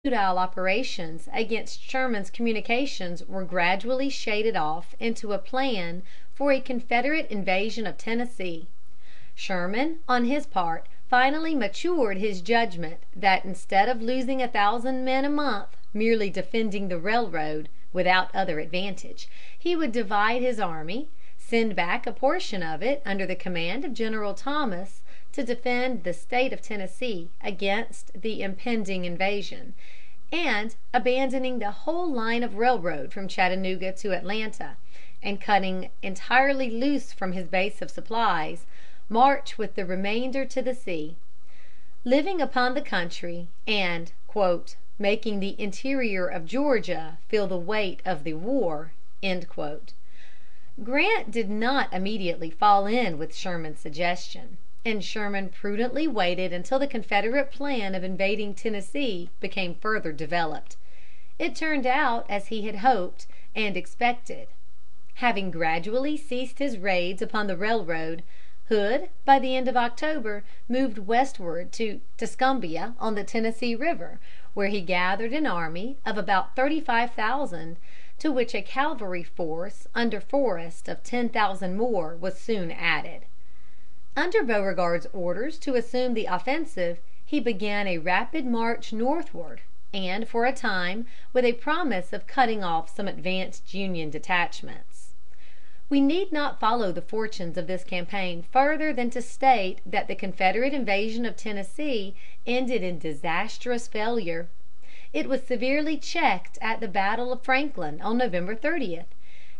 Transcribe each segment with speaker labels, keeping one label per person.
Speaker 1: futile operations against Sherman's communications were gradually shaded off into a plan for a Confederate invasion of Tennessee. Sherman, on his part, finally matured his judgment that instead of losing 1,000 men a month merely defending the railroad, without other advantage, he would divide his army, send back a portion of it under the command of General Thomas to defend the State of Tennessee against the impending invasion, and, abandoning the whole line of railroad from Chattanooga to Atlanta, and cutting entirely loose from his base of supplies, march with the remainder to the sea. Living upon the country, and "making the interior of Georgia feel the weight of the war," Grant did not immediately fall in with Sherman's suggestion, and Sherman prudently waited until the Confederate plan of invading Tennessee became further developed. It turned out as he had hoped and expected. Having gradually ceased his raids upon the railroad, Hood, by the end of October, moved westward to Tuscumbia on the Tennessee River, where he gathered an army of about 35,000, to which a cavalry force under Forrest of 10,000 more was soon added. Under Beauregard's orders to assume the offensive, he began a rapid march northward, and for a time with a promise of cutting off some advanced Union detachments. We need not follow the fortunes of this campaign further than to state that the Confederate invasion of Tennessee ended in disastrous failure. It was severely checked at the battle of Franklin on November 30th,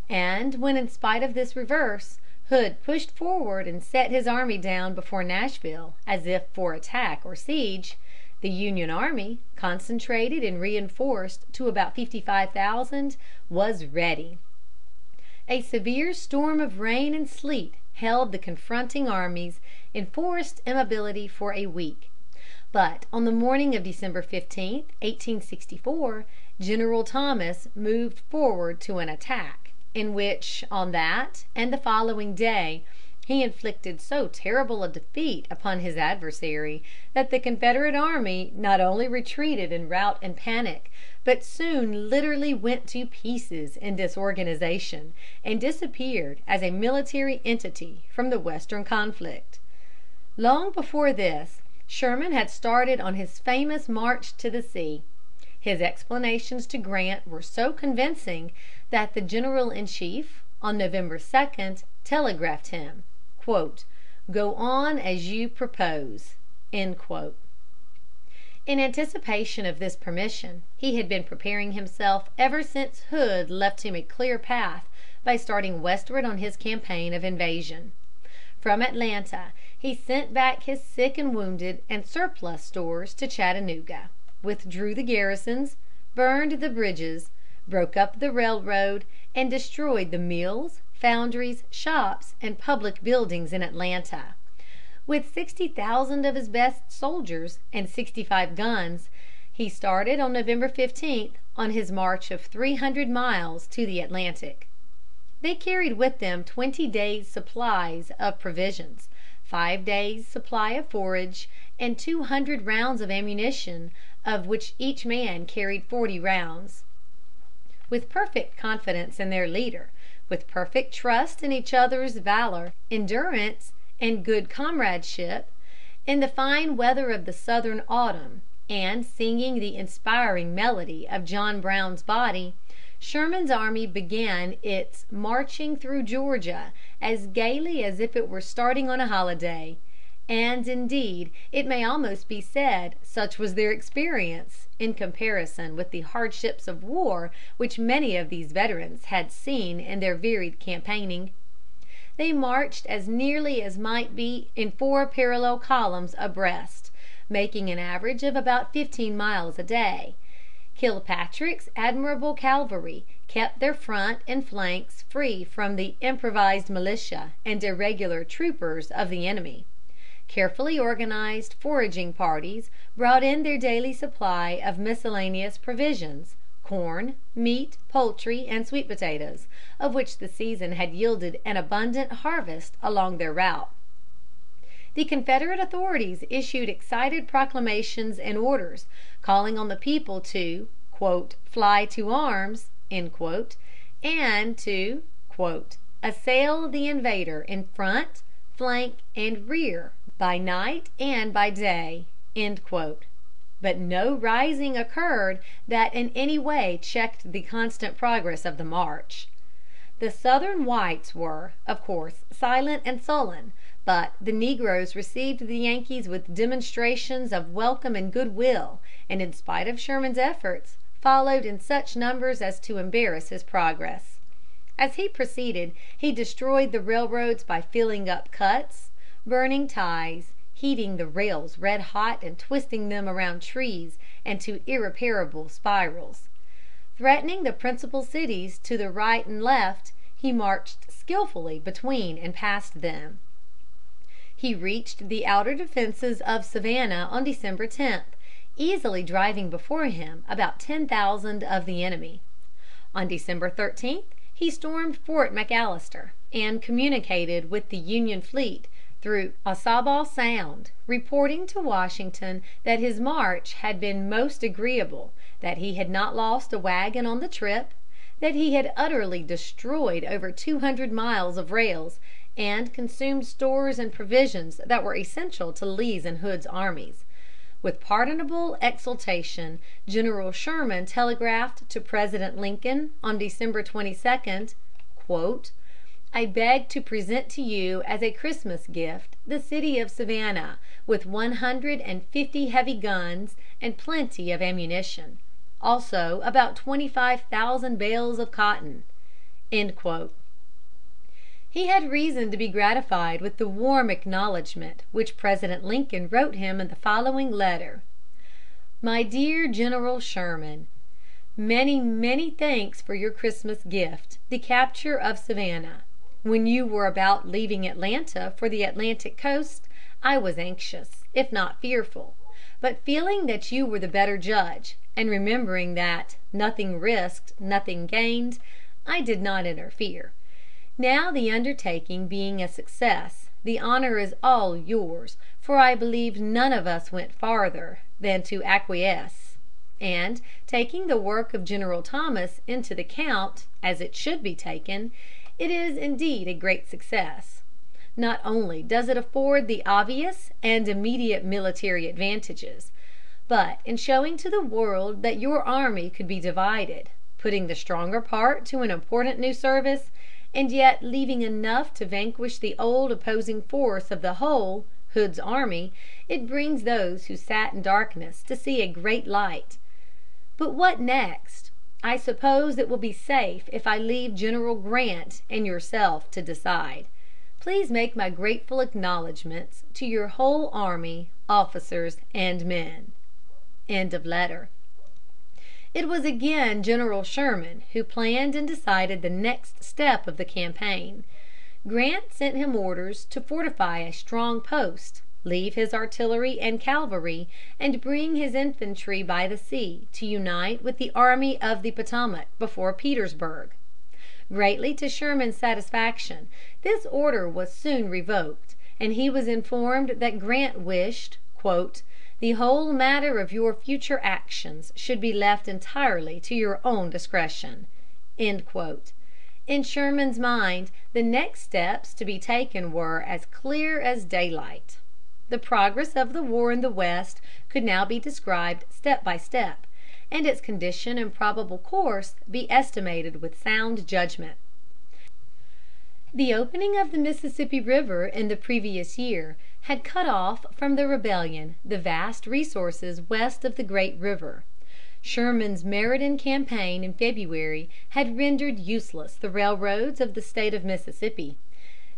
Speaker 1: and when in spite of this reverse, Hood pushed forward and set his army down before Nashville as if for attack or siege, the Union army, concentrated and reinforced to about 55,000, was ready. A severe storm of rain and sleet held the confronting armies in forced immobility for a week. But on the morning of December 15, 1864, General Thomas moved forward to an attack, in which on that and the following day he inflicted so terrible a defeat upon his adversary that the Confederate army not only retreated in rout and panic, but soon literally went to pieces in disorganization, and disappeared as a military entity from the Western conflict. Long before this, Sherman had started on his famous march to the sea. His explanations to Grant were so convincing that the general-in-chief, on November 2d, telegraphed him, "Go on as you propose." In anticipation of this permission, he had been preparing himself ever since Hood left him a clear path by starting westward on his campaign of invasion. From Atlanta he sent back his sick and wounded and surplus stores to Chattanooga, withdrew the garrisons, burned the bridges, broke up the railroad, and destroyed the mills, foundries, shops, and public buildings in Atlanta. With 60,000 of his best soldiers and 65 guns, he started on November 15th on his march of 300 miles to the Atlantic. They carried with them 20 days' supplies of provisions, 5 days' supply of forage, and 200 rounds of ammunition, of which each man carried 40 rounds. With perfect confidence in their leader, with perfect trust in each other's valor, endurance, and good comradeship, in the fine weather of the Southern autumn, and singing the inspiring melody of John Brown's Body, Sherman's army began its marching through Georgia as gaily as if it were starting on a holiday. And, indeed, it may almost be said such was their experience, in comparison with the hardships of war which many of these veterans had seen in their varied campaigning. They marched as nearly as might be in 4 parallel columns abreast, making an average of about 15 miles a day. Kilpatrick's admirable cavalry kept their front and flanks free from the improvised militia and irregular troopers of the enemy. Carefully organized foraging parties brought in their daily supply of miscellaneous provisions, corn, meat, poultry, and sweet potatoes, of which the season had yielded an abundant harvest along their route. the Confederate authorities issued excited proclamations and orders, calling on the people to "fly to arms," and to "assail the invader in front, flank, and rear, by night and by day." But no rising occurred that in any way checked the constant progress of the march. The Southern whites were, of course, silent and sullen, but the negroes received the Yankees with demonstrations of welcome and good will, and in spite of Sherman's efforts, followed in such numbers as to embarrass his progress. As he proceeded, he destroyed the railroads by filling up cuts, burning ties, heating the rails red hot and twisting them around trees and to irreparable spirals. Threatening the principal cities to the right and left, he marched skillfully between and past them. He reached the outer defenses of Savannah on December 10th, easily driving before him about 10,000 of the enemy. On December 13th he stormed Fort McAllister and communicated with the Union fleet through Ossabaw Sound, reporting to Washington that his march had been most agreeable, that he had not lost a wagon on the trip, that he had utterly destroyed over 200 miles of rails, and consumed stores and provisions that were essential to Lee's and Hood's armies. With pardonable exultation, General Sherman telegraphed to President Lincoln on December 22d, "I beg to present to you as a Christmas gift the city of Savannah, with 150 heavy guns and plenty of ammunition. Also about 25,000 bales of cotton." He had reason to be gratified with the warm acknowledgment which President Lincoln wrote him in the following letter: "My dear General Sherman: Many, many thanks for your Christmas gift, the capture of Savannah. When you were about leaving Atlanta for the Atlantic coast, I was anxious, if not fearful. But feeling that you were the better judge, and remembering that 'nothing risked, nothing gained,' I did not interfere. Now the undertaking being a success, the honor is all yours, for I believe none of us went farther than to acquiesce. And, taking the work of General Thomas into the count, as it should be taken, it is indeed a great success. Not only does it afford the obvious and immediate military advantages, but in showing to the world that your army could be divided, putting the stronger part to an important new service, and yet leaving enough to vanquish the old opposing force of the whole, Hood's army, it brings those who sat in darkness to see a great light. But what next? I suppose it will be safe if I leave General Grant and yourself to decide. Please make my grateful acknowledgments to your whole army, officers and men." End of letter. It was again General Sherman who planned and decided the next step of the campaign. Grant sent him orders to fortify a strong post, leave his artillery and cavalry, and bring his infantry by the sea to unite with the Army of the Potomac before Petersburg. Greatly to Sherman's satisfaction, this order was soon revoked, and he was informed that Grant wished "the whole matter of your future actions should be left entirely to your own discretion." In Sherman's mind, the next steps to be taken were as clear as daylight. The progress of the war in the West could now be described step by step, and its condition and probable course be estimated with sound judgment. The opening of the Mississippi River in the previous year had cut off from the rebellion the vast resources west of the great river. Sherman's Meriden campaign in February had rendered useless the railroads of the state of Mississippi.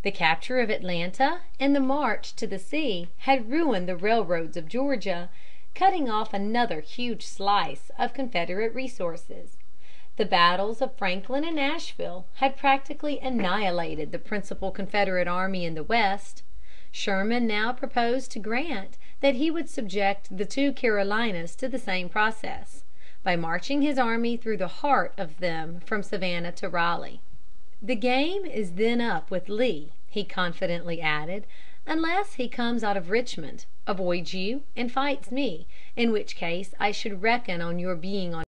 Speaker 1: The capture of Atlanta and the march to the sea had ruined the railroads of Georgia, cutting off another huge slice of Confederate resources. The battles of Franklin and Nashville had practically annihilated the principal Confederate army in the West. Sherman now proposed to Grant that he would subject the two Carolinas to the same process, by marching his army through the heart of them from Savannah to Raleigh. "The game is then up with Lee," he confidently added, unless he comes out of Richmond, avoids you, and fights me, in which case I should reckon on your being on